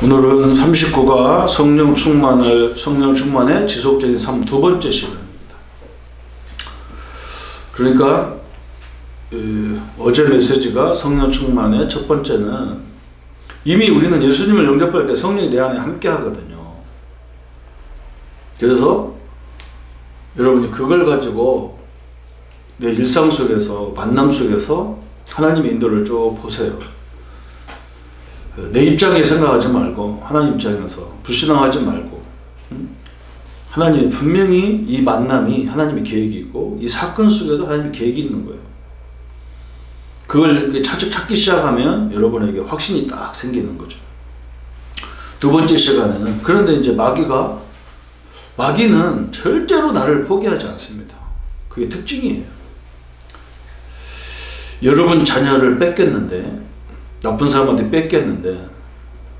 오늘은 39가 성령 충만의 지속적인 삶 두 번째 시간입니다. 그러니까 어제 메시지가 성령 충만의 첫 번째는 이미 우리는 예수님을 영접할 때 성령이 내 안에 함께 하거든요. 그래서 여러분이 그걸 가지고 내 일상 속에서, 만남 속에서 하나님의 인도를 쭉 보세요. 내 입장에 생각하지 말고 하나님 입장에서 불신앙하지 말고, 하나님이 분명히 이 만남이 하나님의 계획이 있고 이 사건 속에도 하나님의 계획이 있는 거예요. 그걸 찾기 시작하면 여러분에게 확신이 딱 생기는 거죠. 두 번째 시간에는, 그런데 이제 마귀는 절대로 나를 포기하지 않습니다. 그게 특징이에요. 여러분 자녀를 뺏겼는데, 나쁜 사람한테 뺏겼는데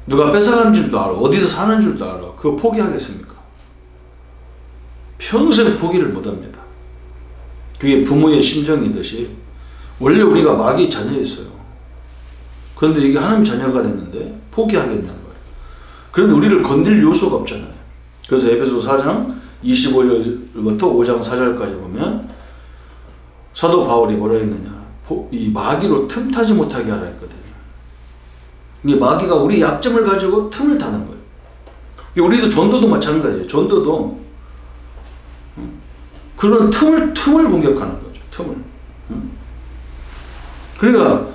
누가 뺏어간 줄도 알아, 어디서 사는 줄도 알아. 그거 포기하겠습니까? 평생 포기를 못합니다. 그게 부모의 심정이듯이 원래 우리가 마귀 자녀였어요. 그런데 이게 하나님 자녀가 됐는데 포기하겠냐는 거예요. 그런데 우리를 건들 요소가 없잖아요. 그래서 에베소 4장 25절부터 5장 4절까지 보면 사도 바울이 뭐라 했느냐, 이 마귀로 틈타지 못하게 하라 했거든요. 이 마귀가 우리 약점을 가지고 틈을 타는 거예요. 우리도 전도도 마찬가지예요. 전도도 그런 틈을 공격하는 거죠. 틈을. 그러니까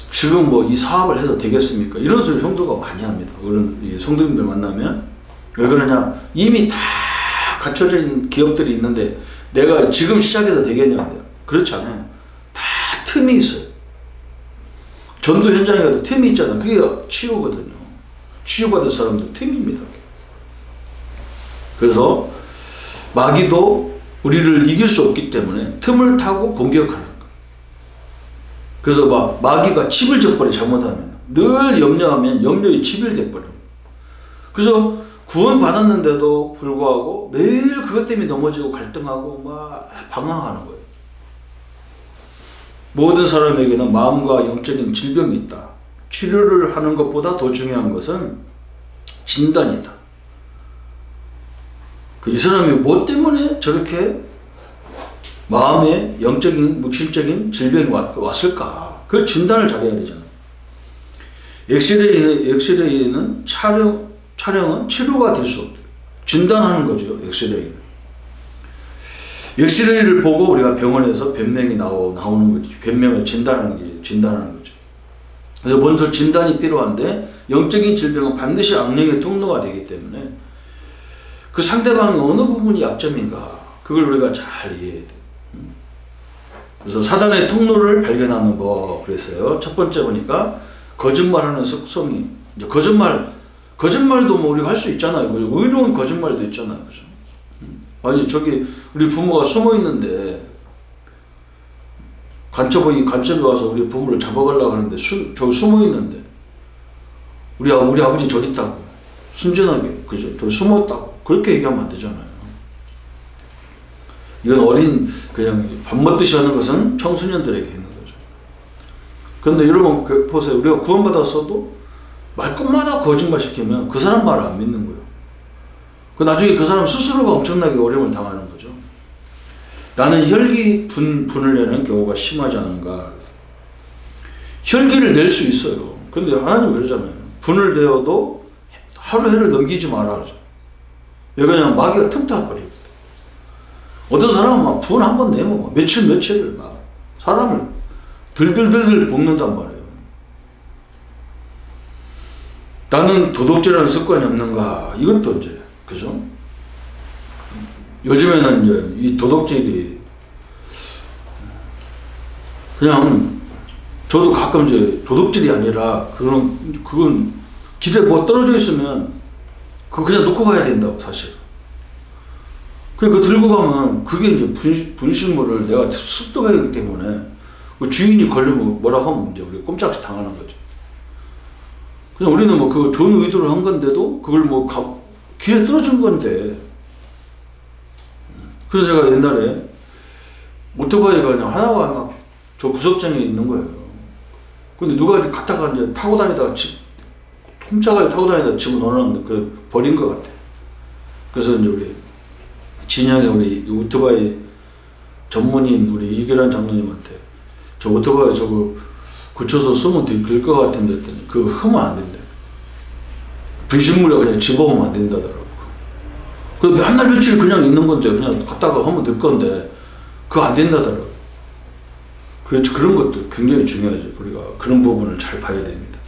지금 이 사업을 해서 되겠습니까? 이런 소리 성도가 많이 합니다. 그런 성도님들 만나면 왜 그러냐? 이미 다 갖춰져 있는 기업들이 있는데 내가 지금 시작해서 되겠냐는데요. 그렇지 않아요. 다 틈이 있어요. 전도 현장에 가도 틈이 있잖아요. 그게 치유거든요. 치유받을 사람도 틈입니다. 그래서 마귀도 우리를 이길 수 없기 때문에 틈을 타고 공격하는 거예요. 그래서 마귀가 칩을 져버려, 잘못하면. 늘 염려하면 염려의 칩이 돼버려요. 그래서 구원 받았는데도 불구하고 매일 그것 때문에 넘어지고 갈등하고 방황하는 거예요. 모든 사람에게는 마음과 영적인 질병이 있다. 치료를 하는 것보다 더 중요한 것은 진단이다. 이 사람이 뭐 때문에 저렇게 마음에 영적인, 물질적인 질병이 왔을까? 그 진단을 잘해야 되잖아요. 엑스레이는 촬영은 치료가 될 수 없다. 진단하는 거죠, 엑스레이는. 엑스레이를 보고 우리가 병원에서 변명이 나오는 거죠. 변명을 진단하는 거죠. 그래서 먼저 진단이 필요한데, 영적인 질병은 반드시 악령의 통로가 되기 때문에 그 상대방의 어느 부분이 약점인가, 그걸 우리가 잘 이해해야 돼요. 그래서 사단의 통로를 발견하는 법, 그랬어요. 첫 번째 보니까 거짓말하는 습성이, 이제 거짓말도 우리가 할 수 있잖아요. 의로운 거짓말도 있잖아요. 그죠? 아니, 우리 부모가 숨어 있는데, 간첩이 와서 우리 부모를 잡아가려고 하는데, 저기 숨어 있는데, 우리 아버지 저기 있다고. 순진하게, 그죠? 저기 숨었다고. 그렇게 얘기하면 안 되잖아요. 이건 그냥 밥 먹듯이 하는 것은 청소년들에게 있는 거죠. 그런데 여러분, 보세요. 우리가 구원받았어도 말끝마다 거짓말 시키면 그 사람 말을 안 믿는 거예요. 나중에 그 사람 스스로가 엄청나게 어려움을 당하는 거죠. 나는 혈기 분을 내는 경우가 심하지 않은가. 혈기를 낼 수 있어요. 그런데 하나님 그러잖아요. 분을 내어도 하루 해를 넘기지 마라 그러죠. 왜 그러냐면 마귀가 틈타버리거든. 어떤 사람은 분 한 번 내면 며칠을 사람을 들들들들 볶는단 말이에요. 나는 도둑질하는 습관이 없는가. 이것도 이제, 그죠? 요즘에는 이제 이 도둑질이 그냥, 저도 가끔 이제 도둑질이 아니라 그건 길에 떨어져 있으면 그거 그냥 놓고 가야 된다고, 사실. 그러니까 들고 가면 그게 이제 분실물을 내가 습득하기 때문에 그 주인이 걸리면 뭐라고 하면 이제 우리가 꼼짝없이 당하는 거죠. 그냥 우리는 그 좋은 의도를 한 건데도 그걸 길에 떨어진 건데. 그래서 제가 옛날에 오토바이가 그냥 하나가 저 구석장에 있는 거예요. 근데 누가 이제 갖다가 이제 타고 다니다가 훔쳐가지고 타고 다니다 집어넣어놨는데 그 버린 것 같아. 그래서 이제 우리 진양에 우리 오토바이 전문인 우리 이기란 장로님한테 저 오토바이 저거 고쳐서 쓰면 될 것 같은데 했더니 그거 하면 안 된대. 분식물에 그냥 집어오면 안 된다더라고. 그 맨날 며칠 그냥 있는 건데 그냥 갖다가 하면 될 건데 그거 안 된다더라고. 그렇죠. 그런 것도 굉장히 중요하죠. 우리가 그런 부분을 잘 봐야 됩니다.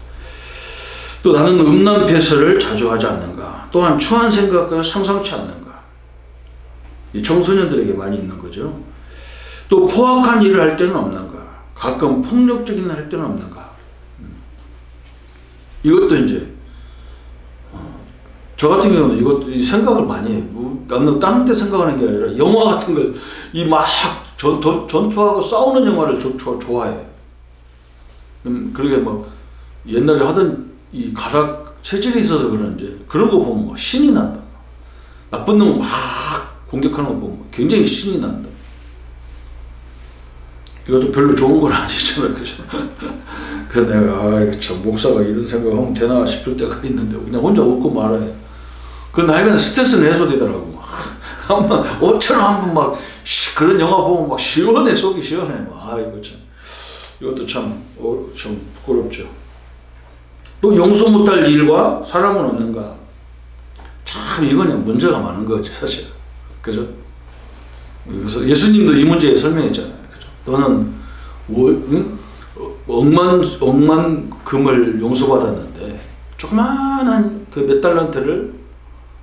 또 나는 음란 패설을 자주 하지 않는가. 또한 추한 생각을 상상치 않는가. 이 청소년들에게 많이 있는 거죠. 또 포악한 일을 할 때는 없는가. 가끔 폭력적인 일 할 때는 없는가. 이것도 이제 저 같은 경우는 이것도 생각을 많이 해. 나는 다른 데 생각하는 게 아니라 영화 같은 걸 이 막 전투하고 싸우는 영화를 좋아해. 그러게 막 옛날에 하던 이 가락 체질이 있어서 그런지 그런 거 보면 막 신이 난다. 나쁜 놈을 막 공격하는 거 보면 굉장히 신이 난다. 이것도 별로 좋은 건 아니잖아요. 그죠? 그래서 내가 참 목사가 이런 생각하면 되나 싶을 때가 있는데 그냥 혼자 웃고 말아요. 그 나이가 스트레스는 해소되더라고. 한번 5천원 한번 막 그런 영화 보면 막 시원해. 속이 시원해. 막 이거 참 이것도 참 부끄럽죠. 또 용서 못할 일과 사람은 없는가. 참 이거는 문제가 많은 거지 사실. 그죠? 그래서 예수님도 이 문제에 설명했잖아요. 그죠? 너는 억만 금을 용서받았는데 조그만한 그 몇 달란트를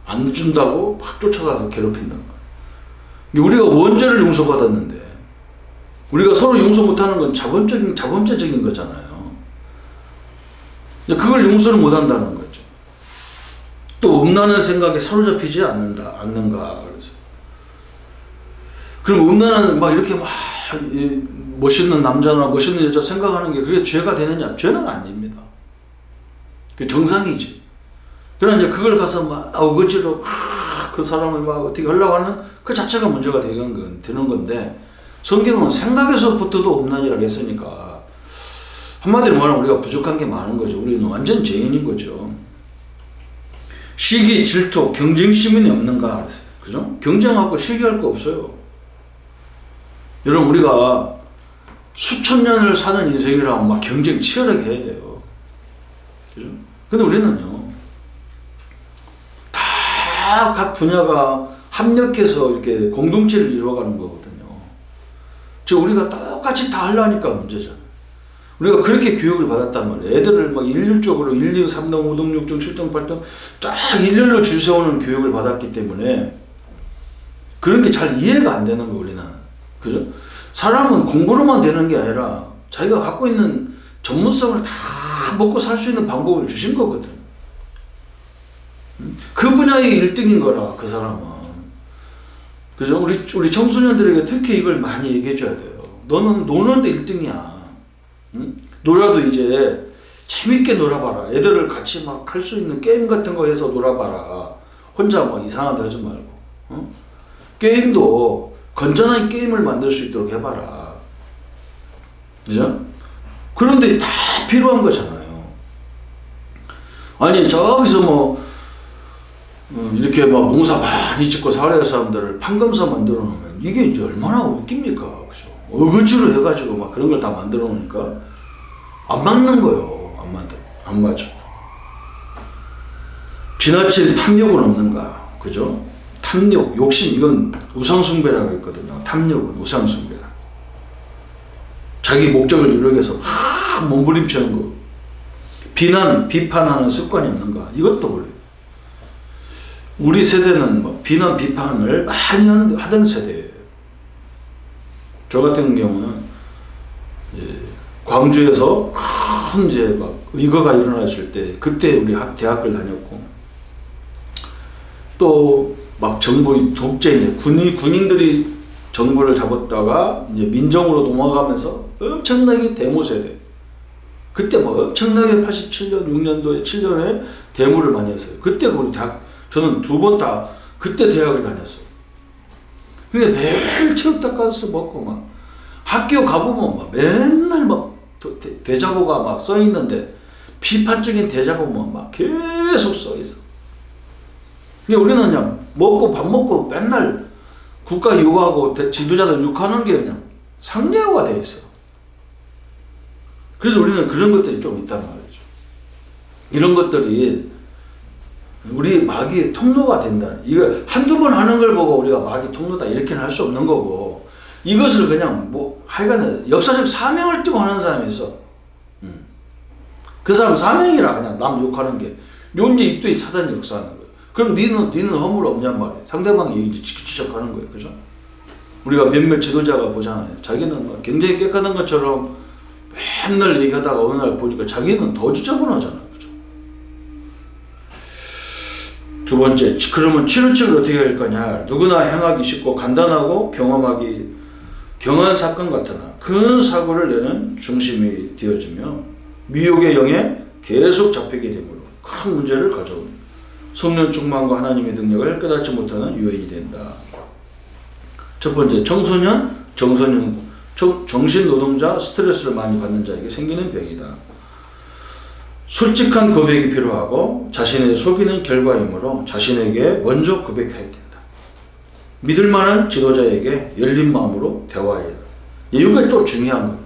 안 준다고 막 쫓아가서 괴롭힌단 말이야. 우리가 원죄를 용서받았는데 우리가 서로 용서 못하는 건 자범죄적인 거잖아요. 그걸 용서를 못한다는 거죠. 또 음란한 생각에 사로잡히지 않는가. 그래서 그럼 음란한 막 이렇게 막 멋있는 남자나 멋있는 여자 생각하는 게 그게 죄가 되느냐? 죄는 아닙니다. 그 정상이지. 그러나 이제 그걸 가서 막 어거지로 그 사람을 막 어떻게 하려고 하는 그 자체가 문제가 되는 건데 성경은 생각에서부터도 음란이라고 했으니까 한마디로 말하면 우리가 부족한 게 많은 거죠. 우리는 완전 죄인인 거죠. 시기, 질투, 경쟁심이 없는가 그랬어요. 그죠? 경쟁하고 시기할 거 없어요. 여러분 우리가 수천 년을 사는 인생이라면 막 경쟁 치열하게 해야 돼요. 그죠? 근데 우리는요 다 각 분야가 합력해서 이렇게 공동체를 이루어가는 거거든요. 즉 우리가 똑같이 다 하려니까 문제잖아요. 우리가 그렇게 교육을 받았단 말이에요. 애들을 막 일률적으로 1, 2, 3등, 5등, 6등, 7등, 8등 쫙 일렬로 줄 세우는 교육을 받았기 때문에 그런 게 잘 이해가 안 되는 거예요. 우리는. 그죠? 사람은 공부로만 되는 게 아니라 자기가 갖고 있는 전문성을 다 먹고 살 수 있는 방법을 주신 거거든. 그 분야의 1등인 거라 그 사람은. 그죠? 우리 청소년들에게 특히 이걸 많이 얘기해 줘야 돼요. 너는 노는데 1등이야. 응? 놀아도 이제 재밌게 놀아봐라. 애들을 같이 막 할 수 있는 게임 같은 거 해서 놀아봐라. 혼자 막 이상하다 하지 말고. 응? 게임도 건전한 게임을 만들 수 있도록 해봐라. 그죠? 그런데 다 필요한 거잖아요. 아니 저기서 뭐 이렇게 막 농사 많이 짓고 살아야 사람들을 판검사 만들어 놓으면 이게 이제 얼마나 웃깁니까? 그죠? 어거지로 해가지고 막 그런 걸 다 만들어 놓으니까 안 맞는 거예요. 안 맞아. 지나친 탐욕은 없는가? 그죠? 탐욕, 욕심, 이건 우상숭배라고 했거든요. 탐욕은 우상숭배라. 자기 목적을 이루기 위해서 몸부림치는 거. 비판하는 습관이 없는가? 이것도 원래. 우리 세대는 뭐 비판을 많이 하던 세대예요. 저 같은 경우는 광주에서 큰 이제 막 의거가 일어났을 때 그때 우리 대학을 다녔고 또 막 정부 독재 이제 군인들이 정부를 잡았다가 이제 민정으로 넘어가면서 엄청나게 데모 세대. 그때 뭐 엄청나게 87년, 6년도에 7년에 데모를 많이 했어요. 그때 우리 대학 저는 2번 다 그때 대학을 다녔어요. 근데 매일 체육닭가스 먹고 막 학교 가보면 막 맨날 막 대자보가 막 써 있는데 비판적인 대자보면 막 계속 써 있어. 근데 우리는 그냥 밥 먹고 맨날 국가 욕하고 지도자들 욕하는 게 그냥 상례화되어 있어. 그래서 우리는 그런 것들이 좀 있단 말이죠. 이런 것들이 우리 마귀의 통로가 된다. 이거 한두 번 하는 걸 보고 우리가 마귀 통로다 이렇게는 할 수 없는 거고, 이것을 그냥 하여간 역사적 사명을 띠고 하는 사람이 있어. 그 사람 사명이라 그냥 남 욕하는 게 이제 이때 사단이 역사하는 거예요. 그럼 니는 허물 없냔 말이에요. 상대방이 이제 지적하는 거예요. 그죠? 우리가 몇몇 지도자가 보잖아요. 자기는 굉장히 깨끗한 것처럼 맨날 얘기하다가 어느 날 보니까 자기는 더 지저분하잖아요. 그죠? 두 번째, 그러면 치루치를 어떻게 할 거냐? 누구나 행하기 쉽고 간단하고 경한 사건 같으나 큰 사고를 내는 중심이 되어지며 미혹의 영에 계속 잡히게 되므로 큰 문제를 가져옵니다. 성령 충만과 하나님의 능력을 깨닫지 못하는 유인이 된다. 첫 번째, 청소년, 정신노동자, 스트레스를 많이 받는 자에게 생기는 병이다. 솔직한 고백이 필요하고 자신을 속이는 결과이므로 자신에게 먼저 고백해야 된다. 믿을 만한 지도자에게 열린 마음으로 대화해야 된다. 이게 좀 중요한 거예요.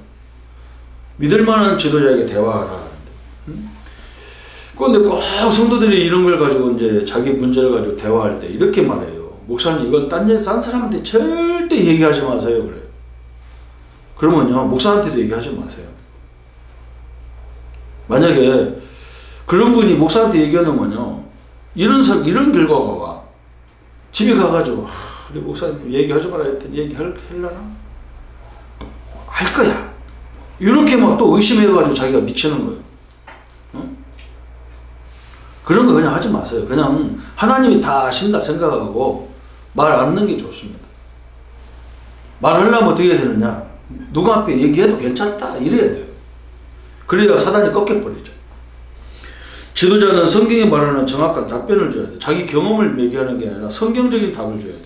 믿을 만한 지도자에게 대화하라. 그런데 꼭 성도들이 이런 걸 가지고 이제 자기 문제를 가지고 대화할 때 이렇게 말해요. 목사님, 이건 딴 사람한테 절대 얘기하지 마세요. 그래요. 그러면요, 목사한테도 얘기하지 마세요. 만약에 그런 분이 목사한테 얘기하면요, 이런 결과가 와. 집에 가가지고, 우리 목사님 얘기하지 말아야 했더니 얘기하려나? 할 거야. 이렇게 막 또 의심해가지고 자기가 미치는 거예요. 응? 그런 거 그냥 하지 마세요. 그냥 하나님이 다 아신다 생각하고 말 안 하는 게 좋습니다. 말하려면 어떻게 해야 되느냐? 누구 앞에 얘기해도 괜찮다 이래야 돼요. 그래야 사단이 꺾여버리죠. 지도자는 성경이 말하는 정확한 답변을 줘야 돼. 자기 경험을 얘기하는 게 아니라 성경적인 답을 줘야 돼.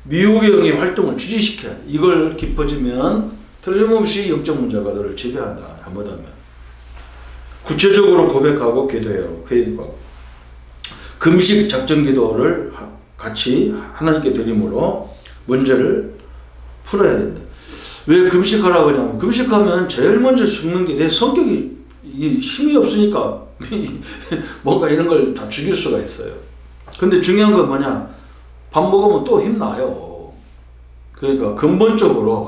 미혹의 영의 활동을 주지시켜야 돼. 이걸 깊어지면 틀림없이 영적 문제가 너를 지배한다. 잘못하면. 구체적으로 고백하고 기도해야 하고 회개하고 금식 작정 기도를 같이 하나님께 드림으로 문제를 풀어야 된다. 왜 금식하라고 하냐면 금식하면 제일 먼저 죽는 게 내 성격이 힘이 없으니까 뭔가 이런 걸 다 죽일 수가 있어요. 근데 중요한 건 뭐냐? 밥 먹으면 또 힘나요. 그러니까 근본적으로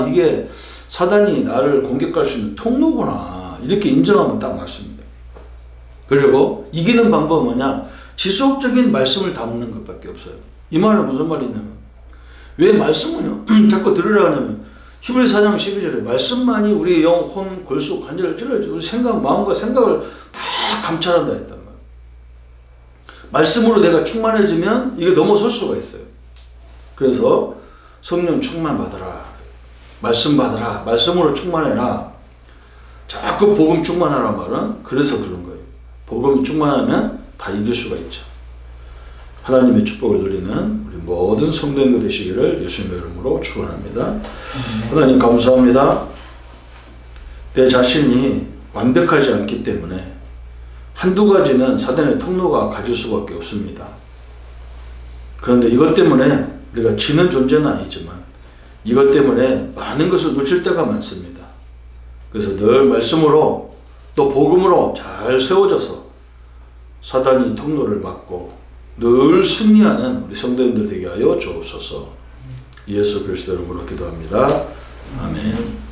이게 사단이 나를 공격할 수 있는 통로구나 이렇게 인정하면 딱 맞습니다. 그리고 이기는 방법은 뭐냐? 지속적인 말씀을 담는 것밖에 없어요. 이 말은 무슨 말이냐면 왜 말씀은요 자꾸 들으라 하냐면 히브리서 4장 12절에 말씀만이 우리의 영, 혼, 골수, 관절을 찔러주고 우리 생각, 마음과 생각을 다 감찰한다 했단 말이에요. 말씀으로 내가 충만해지면 이게 넘어설 수가 있어요. 그래서 성령 충만 받아라. 말씀 받아라. 말씀으로 충만해라. 자꾸 복음 충만하라 말은 그래서 그런 거예요. 복음이 충만하면 다 이길 수가 있죠. 하나님의 축복을 누리는 우리 모든 성도님들 되시기를 예수님의 이름으로 축원합니다. 하나님 감사합니다. 내 자신이 완벽하지 않기 때문에 한두 가지는 사단의 통로가 가질 수밖에 없습니다. 그런데 이것 때문에 우리가 지는 존재는 아니지만 이것 때문에 많은 것을 놓칠 때가 많습니다. 그래서 늘 말씀으로 또 복음으로 잘 세워져서 사단이 통로를 막고 늘 승리하는 우리 성도님들 되게 하여 주옵소서. 예수 그리스도 이름으로 기도합니다. 아멘.